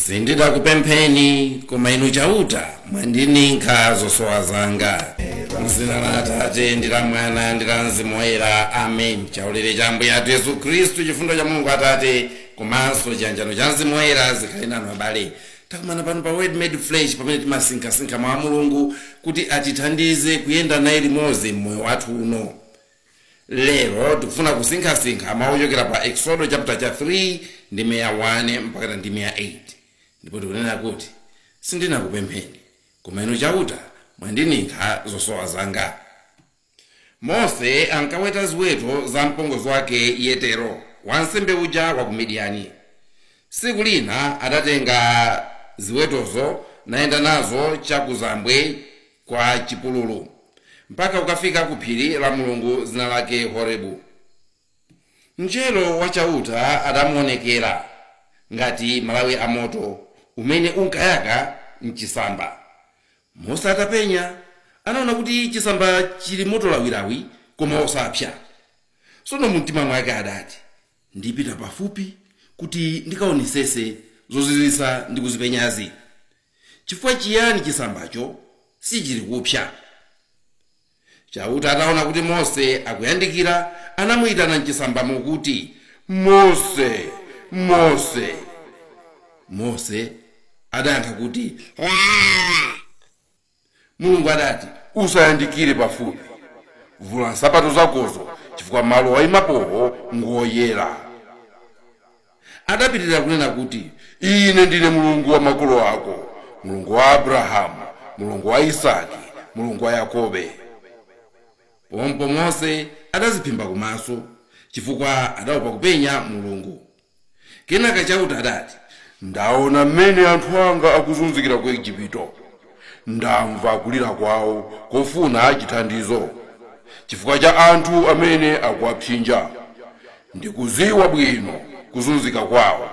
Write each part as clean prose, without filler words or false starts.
Sindinakupempheni Koma inu Chauta mwandininkha zosowa zanga. Mzina la Atate ndi la Mwana ndi la Mzimu Woyera. Amen. Chaulere cha Ambuye athu Yesu Khristu, chifundo cha Mulungu Atate komanso chiyanjano cha Mzimu Woyera zikhale nanu abale. Takumana pano pa Word Made Flesh pamene timasinkhasinkha mwa Mulungu kuti atithandize kuyenda naye limodzi mmoyo wathu uno. Lero tikufuna kusinkhasinkha mawu ochokera pa Exodus chapter 3 ndi verse 1 mpaka ndi verse 8. Ndipo tikunena kuti sindinakupempheni koma inu Chauta mwandininkha zosowa zanga. Mose ankaweta ziweto za mpongozi wake Yetero, wansembe uja wa ku Midiyani. Siku lina adatenga ziwetozo naenda nazo chakuzambwe kwa chipululu mpaka ukafika ku phiri la Mulungu zina lake Horebu. Mngelo wa Chauta adamuonekera ngati malawi a moto umene unkayaka mchisamba. Mose atapenya anaona kuti chisamba chili moto lawilawi koma osapsa. Sono mumtima mwake adati, ndipita pafupi kuti ndikaonesese zozizwitsa ndi kuzipenyazi. Chifukwa chiyani chisambacho sichili kupsa? Chauta ataona kuti Mose akuyandikira, anamuyitana mchisambamo kuti, Mose, Mose. Mose adayankha kuti, Mulungu adati, usayandikire pafupi, vula nsapato zakozo chifukwa malo wayimapowo ngoyera. Adapitirira kunena kuti, ine ndine Mulungu wa makolo ako, Mulungu wa Abrahamu, Mulungu wa Isaki, Mulungu wa Yakobe. Pompo Mose adaziphimba kumaso chifukwa adaopa kupenya Mulungu. Kenaka Chauta adati, ndaona mmene anthu anga akuzunzikira ku Igupto, ndamva kulira kwawo kofuna chithandizo chifukwa cha anthu amene akuwapsinja. Ndikuziwa bwino kuzunzika kwawo,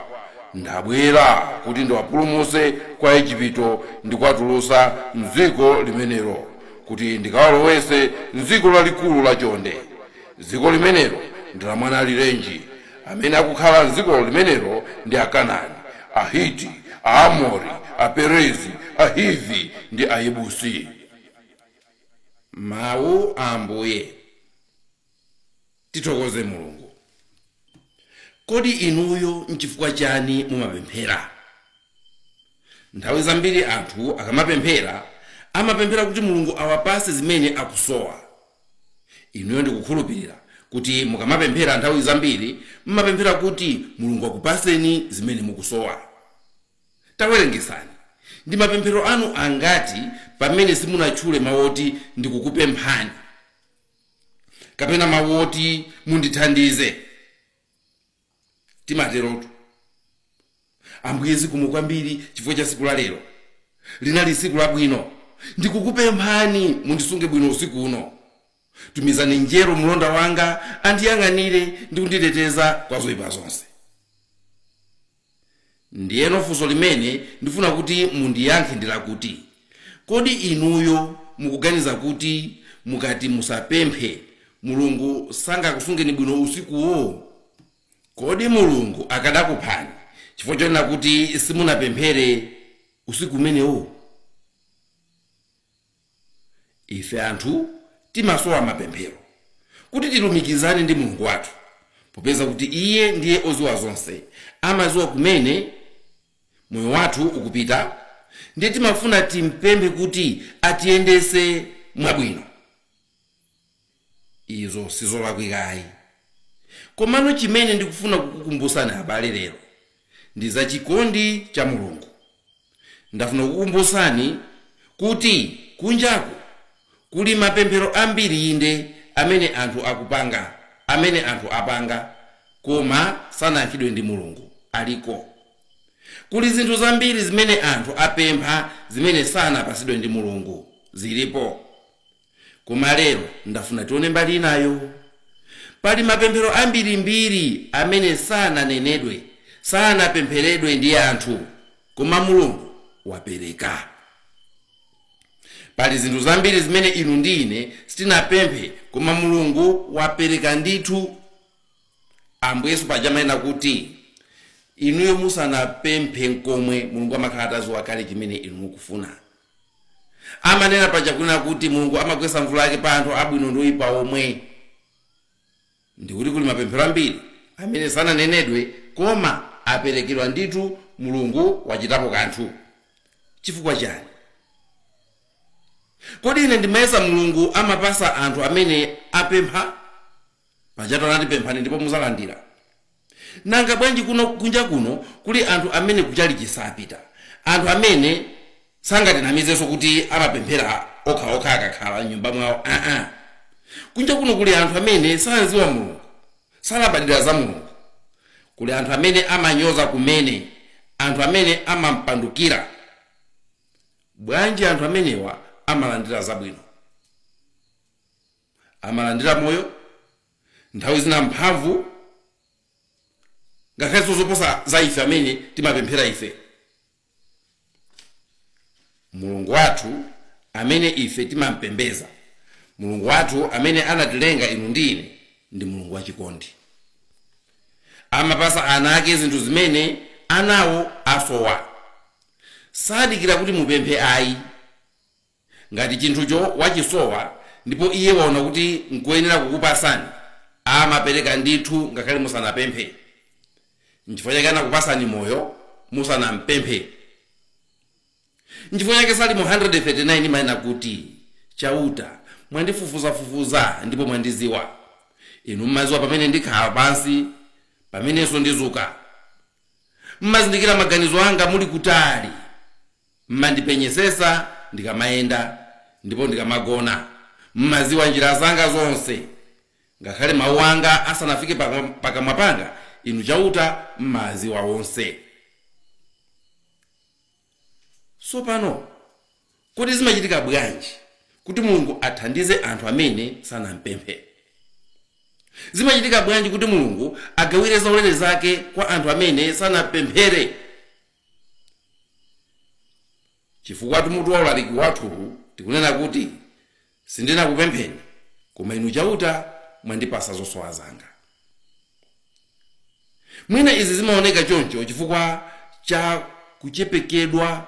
ndabwera kuti ndiwapulumutse kwa Igupto ndi kuwatulutsa m'dziko limenelo kuti ndikawalowetse m'dziko lalikulu lachonde. Dziko limenelo ndi la mwana alirenji amene akukhala m'dziko limenelo ndi Akanani, Ahiti, Aamori, Aperezi, Ahivi ndi Ayebusi. Mawu a Ambuye. Tithokoze Mulungu. Kodi inuyo n'chifukwa chani mumapemphera? Nthawi zambiri anthu akamapemphera amapemphera kuti Mulungu awapase zimene akusowa. Inuyo ndikukhulupirira kuti mukamapemphera nthawi zambiri mumapemphera kuti Mulungu akupaseni zimene mukusowa. Tawerengesani, ndi mapemphero anu angati pamene simunatchule mawoti ndikukupemphani kapena mawoti mundithandize? Timaterotu, Ambuye zikomo kwambiri chifukwa cha siku la lero. Linali siku labwino, ndikukupemphani mundisunge bwino usiku uno. Tumizani njero mlonda wanga andiyang'anire ndi kunditeteza kwa zoyipa zonse. Ndiyeno funso limene ndifuna kuti mundiyankhe ndi lakuti, kodi inuyo mukuganiza kuti mukati musapemphe Mulungu sangakusungeni bwino usikuwo? Kodi Mulungu akadakuphani chifukwa chonena kuti simunapemphere usiku umenewo? Ife anthu timasowa mapemphero kuti tilumikizane ndi Mulungu wathu, popeza kuti Iye ndiye oziwa zonse, amaziwa kumene moyo wathu ukupita. Ndiye timafuna timpemphe kuti atiyendese mwabwino. Izo sizolakwikayi. Komano chimene ndikufuna kukukumbusani abale lero ndi za chikondi cha Mulungu. Ndafuna kukukumbusani kuti kunjaku kuli mapemphero ambiri inde amene anthu akupanga, amene anthu apanga koma sanayankhidwe ndi Mulungu aliko. Kuli zinthu zambiri zimene anthu apempha zimene sanapasidwe ndi Mulungu zilipo. Koma lero ndafuna tione mbali inayo. Pali mapemphero ambirimbiri amene sananenedwe, sanapempheredwe ndi anthu, koma Mulungu wapereka. Pali zinthu zambiri zimene inu ndi ine sitinapemphe koma Mulungu wapereka ndithu. Ambuye Yesu paja amanena kuti inuyo musanapemphe nkomwe Mulungu amakhala atadziwa kale chimene inu mukufuna. Amanena paja kunena kuti Mulungu amagwetsa mvula yake pa anthu abwino ndi oyipa omwe. Ndikuti kuli mapemphero ambiri amene sananenedwe koma aperekedwa ndithu Mulungu wachitapo kanthu. Chifukwa chani? Kodi ine ndimayesa Mulungu amapasa anthu amene apempha? Pajato anati pemphani ndipo muzalandira. Nanga bwanji kunja kuno kuli anthu amene kuchali chisapita, anthu amene sangatinamizenso kuti amapemphera okha akakhala nyumba mwawo. Kunja kuno kuli anthu amene sadziwa Mulungu, salabadira za Mulungu. Kuli anthu amene amanyoza kumene, anthu amene amampandukira. Bwanji anthu amenewa amalandira zabwino, amalandira moyo, nthawi zina mphamvu, ngakhalenso zoposa za ife amene timapemphera ife. Mulungu wathu amene ife timampembeza, Mulungu wathu amene anatilenga inu ndi ine, ndi Mulungu wachikondi. Amapasa ana ake zinthu zimene anawo asowa. Sadikira kuti mupemphe ayi. Ngati chinthucho wachisowa ndipo iye waona kuti nkuyenera kukupasani, amapereka ndithu ngakhale musanapemphe. Nchifukwa chake anakupasani moyo musanampemphe. Nchifukwa chake Salimo 139 imanena kuti Chauta mwandifufuzafufuza ndipo mwandidziwa. Inu mmadziwa pamene ndikhala pansi, pamenenso ndizuka. Mmazindikira maganizo anga muli kutali. Mmandipenyesesa ndikamayenda ndipo ndikamagona. Mmadziwa njira zanga zonse. Ngakhale mawu anga asanafike pakamwa panga, inu Chauta mmadziwa wonse. Sopano kodi zimachitika bwanji kuti Mulungu athandize anthu amene sanampemphe? Zimachitika bwanji kuti Mulungu agawire zaulere zake kwa anthu amene sanapemphere? Chifukwa mutu wa ulaliki wathu tikunena kuti sindinakupempheni koma inu Chauta mwandipasa zosowa zanga. Mwina izi zimaoneka choncho chifukwa cha kuchepekedwa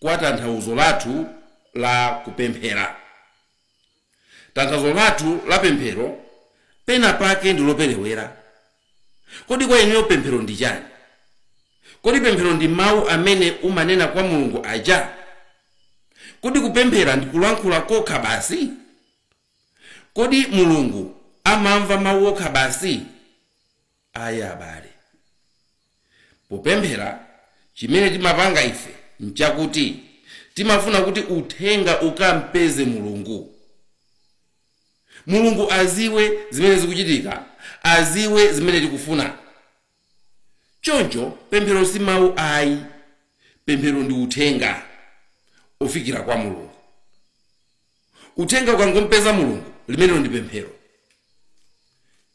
kwa tanthauzo lathu la kupemphera. Tanthauzo lathu la pemphero pena pake ndiloperewera. Kodi kwa inuyo pemphero ndi chani? Kodi pemphero ndi mawu amene umanena kwa Mulungu aja? Kodi kupemphera ndi kulankhula kokha basi? Kodi Mulungu amamva mawu okha basi? Aya abale. Popemphera chimene timapanga ife nchakuti timafuna kuti uthenga ukampeze Mulungu. Mulungu aziwe zimene zikuchitika, aziwe zimene tikufuna. Choncho pemphero si mawu ayi, pemphero ndi uthenga ufikira kwa Mulungu. Uthenga ukangompeza Mulungu, limenelo ndi pemphero.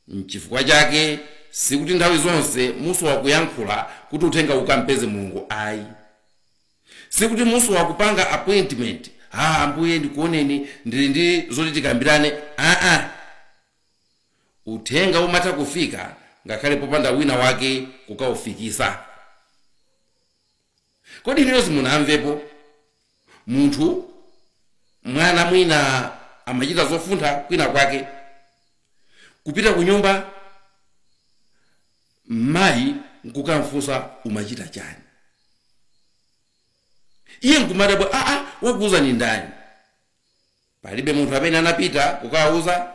N'chifukwa chake sikuti nthawi zonse musowa kuyankhula kuti uthenga ukampeze Mulungu ayi. Sikuti musowa kupanga appointment, Ambuye ndikuoneni ndili ndi zoti tikambirane. Uthenga umatha kufika ngakhale popanda wina wake kukaufikisa. Kodi inu simunamvepo munthu mwana mwina amachita zofuntha kwina kwake, kupita ku nyumba mayi nkukamfunsa umachita chani? Iye nkumadabwa, wakuuza ni ndani? Palibe munthu amene anapita kukawuza,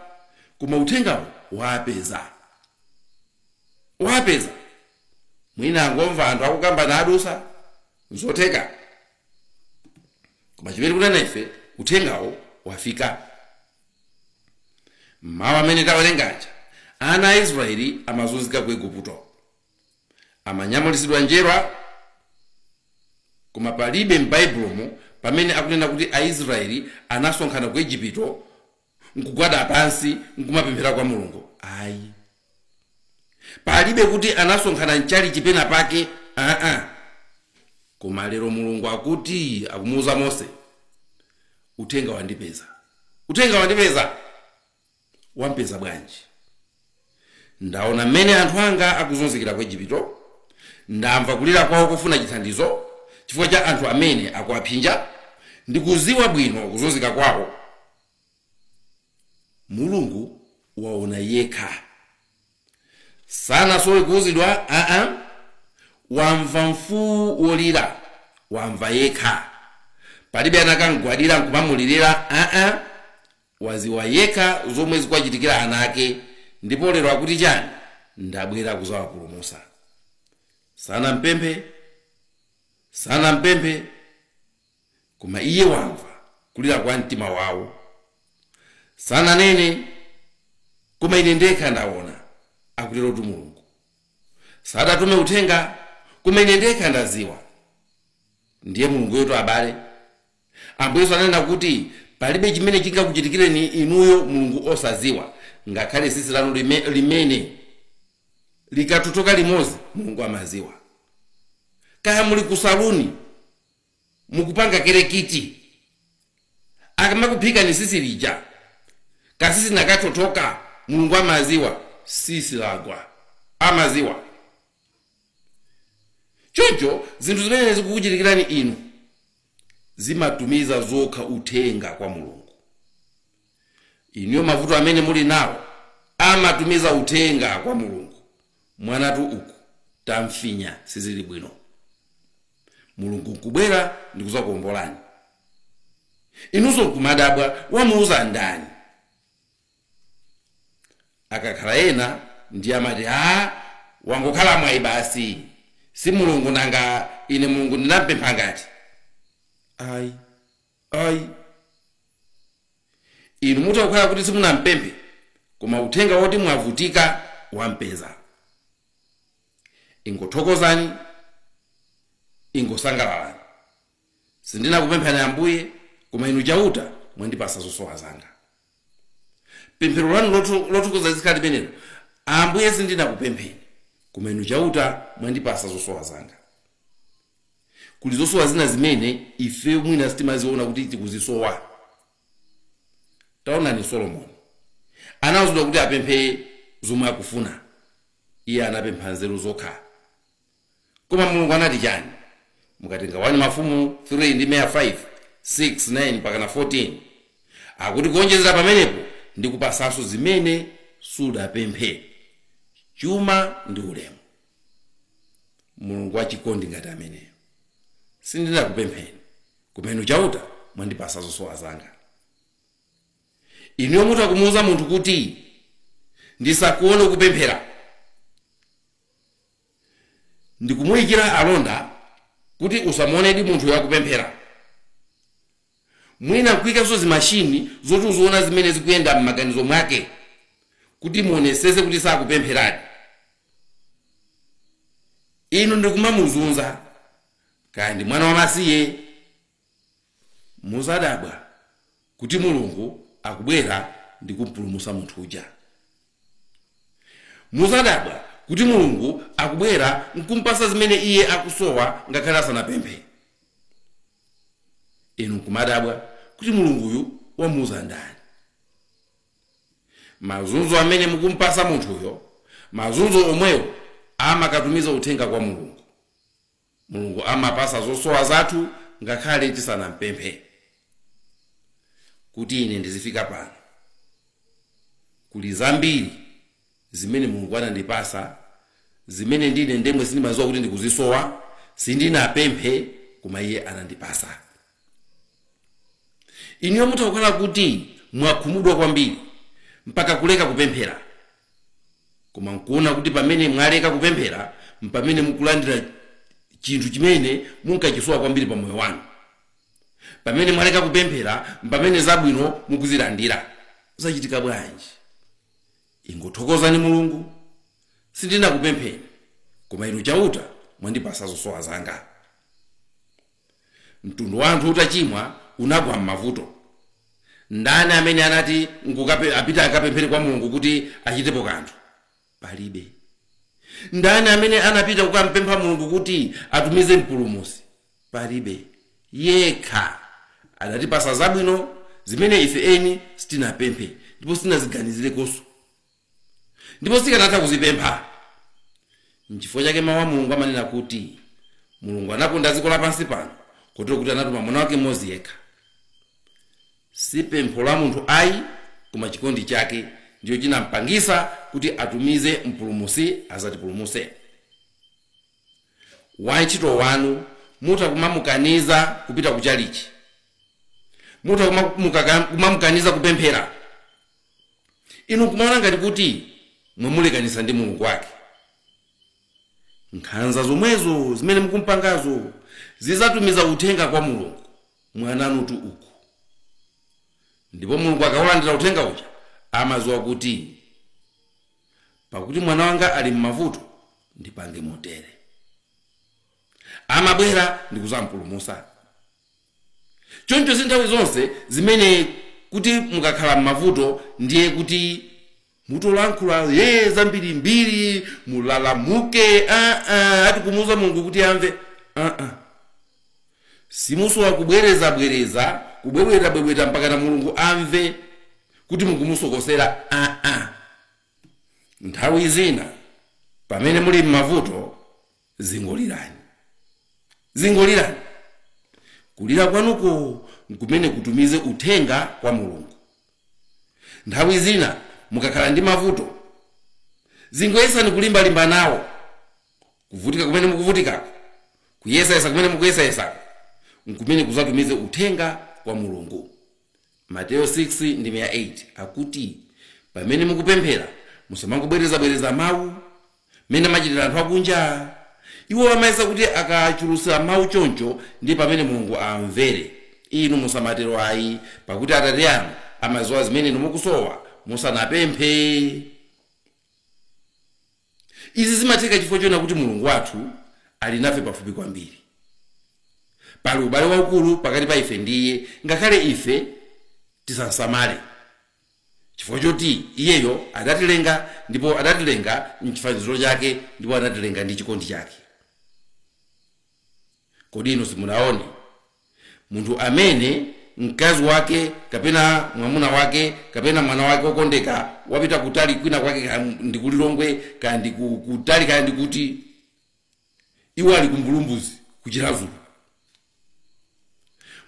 koma uthengawo wapeza. Mwina angomva anthu akukamba na adusa nzotheka, koma chimene kunena ife uthengawo wafika. Mawu amene tawerengaja, ana a Israeli amazunzika ku Igupto, amanyamulisidwa njerwa, koma palibe m'Baibulomo pamene akunena kuti Aisraeli anasonkhana ku Igupto nkugwada pansi nkumapemphera kwa Mulungu. Ayi. Palibe kuti anasonkhana nchali chipena pake. Koma lero Mulungu akuti akumuuza Mose, uthenga wandipeza. Wampeza bwanji? Ndaona mmene anthu anga akuzunzikira ku Igupto, ndamva kulira kwawo kufuna chithandizo chifukwa cha anthu amene akuwaphinja ndi kuziwa bwino kuzunzika kwawo. Mulungu waona yekha, sanasowe kuuzidwa. Wamva mfuwu wolira, wamva yekha. Palibe anakangwadira nkumamulirira. Waziwa yekha zomwe zikuchitikira ana ake, ndipo lero akuti chani? Ndabwera kuzawapulumutsa. Sanampemphe koma iye wamva kulira kwa mtima wawo. Sananene koma ine ndekha ndaona, akutero tu Mulungu. Sadatume uthenga koma ine ndekha ndaziwa. Ndiye Mulungu yoto abale. Ambuyeso anena kuti palibe chimene chingakuchitikireni inuyo Mulungu osaziwa, ngakhale sisi lanu limene likatutoka limozi Mulungu amaziwa. Kaya muli kusaluni mukupanga kerekiti, akamakuphika ni sisi lija, kasisi nakatotoka, Mulungu amaziwa, sisi lagwa amaziwa. Choncho zinthu zimene zikukuchitikirani inu zimatumiza zokha uthenga kwa Mulungu. Iniyo mavuto amene muli nawo amatumiza uthenga kwa Mulungu. Mwanatu uku tamfinya sizili bwino, Mulungu kubwera ndi kuzakuombolani. Inunso kumadabwa wamuuza ndani? Akakhala ena ndi amati wangokhala mwayi basi, si Mulungu nanga ine Mulungu ndinampempha ngati. Ayi. Inu mutakhala kuti simunampemphe koma uthenga woti mwavutika wampeza. Ingothokozani, ingosangalalani. Sindinakupemphani Ambuye koma inu Chauta mwandipasa zosowa zanga. Pemphero lanu lothokoza zikati menelo, Ambuye sindinakupempheni koma inu Chauta mwandipasa zosowa zanga. Kuli zosowa zina zimene ife mwina sitimaziona kuti tikuzisowa. Taonani Solomon anawuzidwa kuti apemphe zomwe akufuna, iye anapempha nzeru zokha. Koma Mulungu anati chani? Mukatenga 1 Mafumu 3 ndi 5, 6, 9 pakana 14, akuti kuonjezera pamenepo ndikupasanso zimene sudapemphe, chuma ndi ulemu. Mulungu wachikondi ngati ameneyo. Sindinakupempheni koma inu Chauta mwandipasa zosowa zanga. Inu mutakumuuza munthu kuti ndisakuone kupemphera, ndikumuyikira alonda kuti usamuonedi munthu yakupemphera. Mwina kuikanso zimashini zoti uziona zimene zikuyenda m'maganizo mwake kuti muonesese kuti sakupempheradi. Inu ndikumamuzunza, kaya ndi mwana wamasiye. Muzadabwa kuti Mulungu akubwera ndi kumpulumutsa munthu uja. Muzadabwa kuti Mulungu akubwera nkumpasa zimene iye akusowa ngakhale asanapemphe. Inu kumadabwa kuti Mulunguyu wamuuza ndani? Mazunzo amene mukumpasa munthuyo, mazunzo omweyo amakatumiza uthenga kwa Mulungu. Mulungu amapasa zosowa zathu ngakhale tisanampemphe. Kuti ine ndizifika pano, kuli zambiri zimene Mulungu anandipasa, zimene ndine ndemwe sindimaziwa kuti ndikuzisowa, sindinapemphe koma iye anandipasa. Inu mutakhala kuti mwakhumudwa kwambiri mpaka kuleka kupemphera, koma nkuona kuti pamene mwaleka kupemphera mpamene mukulandira chinthu chimene munkachisowa kwambiri pa moyo wanu. Pamene mwaleka kupemphera mpamene zabwino mukuzilandira. Zachitika bwanji? Ingothokozani Mulungu. Sindinakupempheni koma inu Chauta mwandipasa zosowa zanga. Mtundu wa anthu utachimwa unagwa m'mavuto. Ndani amene anati apita akapemphere kwa Mulungu kuti achitepo kanthu? Palibe. Ndani amene anapita kukampempha Mulungu kuti atumize mpulumutsi? Palibe. Yekha adatipasa zabwino zimene ife eni sitinapemphe ndipo sitinaziganizirekonso, ndipo sikanatha kuzipempha N'chifukwa chake mawu a Mulungu amanena kuti Mulungu anakonda dziko lapansi pano kotero kuti anatuma mwana wake mmodzi yekha. Si pempho la munthu ayi, koma chikondi chake ndicho chinampangisa kuti atumize mpulumutsi azatipulumutse. Wantchito wanu mutakumamukaniza kupita kuchalichi, mutakumamukaniza kupemphera, inu kumaona ngati kuti mwamulekanisa ndi Mulungu wake. Nkhanza zomwezo zimene mukumpangazo zizatumiza uthenga kwa Mulungu mwananutu uku. Ndipo Mulungu akaulandira uthenga uja amadziwa kuti pakuti mwana wanga ali m'mavuto ndipange motere, amabwera ndikuzampulumutsa. Choncho nthawi zonse zimene kuti mukakhala m'mavuto ndiye kuti mutolankhula zambiri mbiri, mulalamuke, atikumuza Mulungu kuti amve. Simusowa kubwereza kubwebweta mpaka na Mulungu amve kuti mukumusokosera. Nthawi zina pamene muli m'mavuto zingolirani. Kulira kwanuko nkumene kutumize uthenga kwa Mulungu. Nthawi zina mukakhala ndi mavuto zingoyesani kulimbalimba nawo, kuvutika kumene mukuvutikako, kuyesayesa kumene mukuyesayesako, nkumene kuzatumize uthenga kwa Mulungu. Mateyo 6:8 akuti pamene mukupemphera musamangobwereza mawu mene machitira anthu akunja. Iwo amayesa kuti akachulusa mawu choncho ndi pamene Mulungu amvere. Inu musamatero ayi, pakuti Atate anu amadziwa zimene inu mukusowa musanapemphe. Izi zimatheka chifukwa chona kuti Mulungu wathu ali nafe pafupi kwambiri. Pali ubale waukulu pakati pa ife ndiye, ngakhale ife tisansamale. Chifukwa choti iyeyo adatilenga, ndipo adatilenga m'chifaniziro chake, ndipo adatilenga ndi chikondi chake. Kodi inu simunaone munthu amene mkazi wake kapena mwamuna wake kapena mwana wake okondeka wapita kutali kwina kwake ndikulilongwe kandi kutali kandi kuti iwo ali kumbulumbuzi kuchirazulu,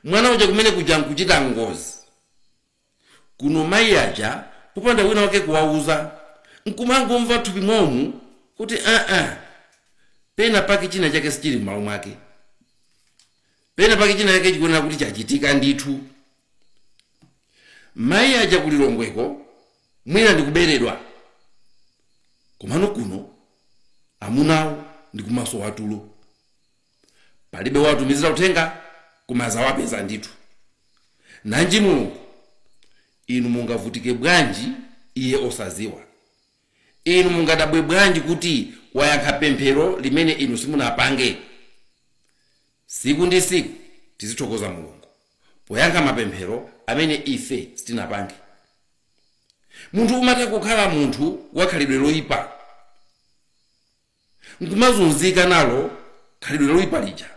mwana uja kumene kuja kuchita ngozi kuno mayi aja popanda wina wake kuwauza nkumangomva thupi momu kuti pena pake china chake sichili m'malo mwake, pena pake china chake chikuonera kuti chachitika ndithu. Mayi aja kulilongweko mwina ndikuberedwa, komano kuno amunawo ndikumaso watulo, palibe watumizira uthenga kumaza wapeza ndithu. Nanji Mulungu inu mungavutike bwanji iye osaziwa? Inu mungadabwe bwanji kuti wayankha pemphero limene inu simunapange? Siku ndi siku tizithokoza Mulungu poyankha mapemphero amene ife sitinapange. Munthu umatha kukhala munthu wakhalidwe loyipa, nkumazunzika nalo khalidwe loyipa lija,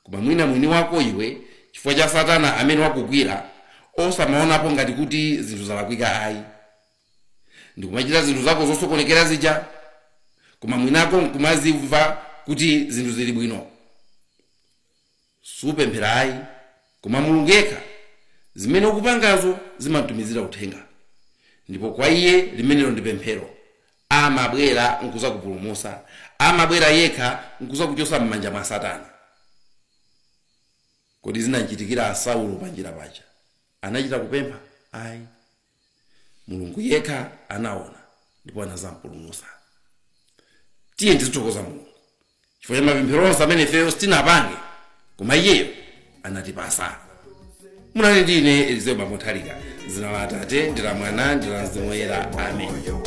koma mwina mwini wako iwe chifukwa cha Satana amene wakugwira osamaonapo ngati kuti zinthu zalakwika ayi, ndikumachita zinthu zako zosokonekera zija, koma mwinako nkumazimva kuti zinthu zili bwino. Supemphera ayi, koma Mulungu yekha zimene ukupangazo zimatumizira uthenga, ndipo kwa iye limenelo ndi pemphero. Amabwera nkuzakupulumutsa, amabwera yekha nkuzakuchotsa m'manja mwa Satana. Kodi zinachitikira Saulo panjira paja anachita kupempha? Ayi, Mulungu yekha anaona ndipo anazampulumutsa. Tiye tizithokoza Mulungu chifukwa cha mapemphero onse amene ifeyo sitinapange, koma iyeyo anatipasa. Munali ndine Elizeo Nthalika, dzina la Atate ndi la Mwana ndi la Mzimu Woyera. Amen.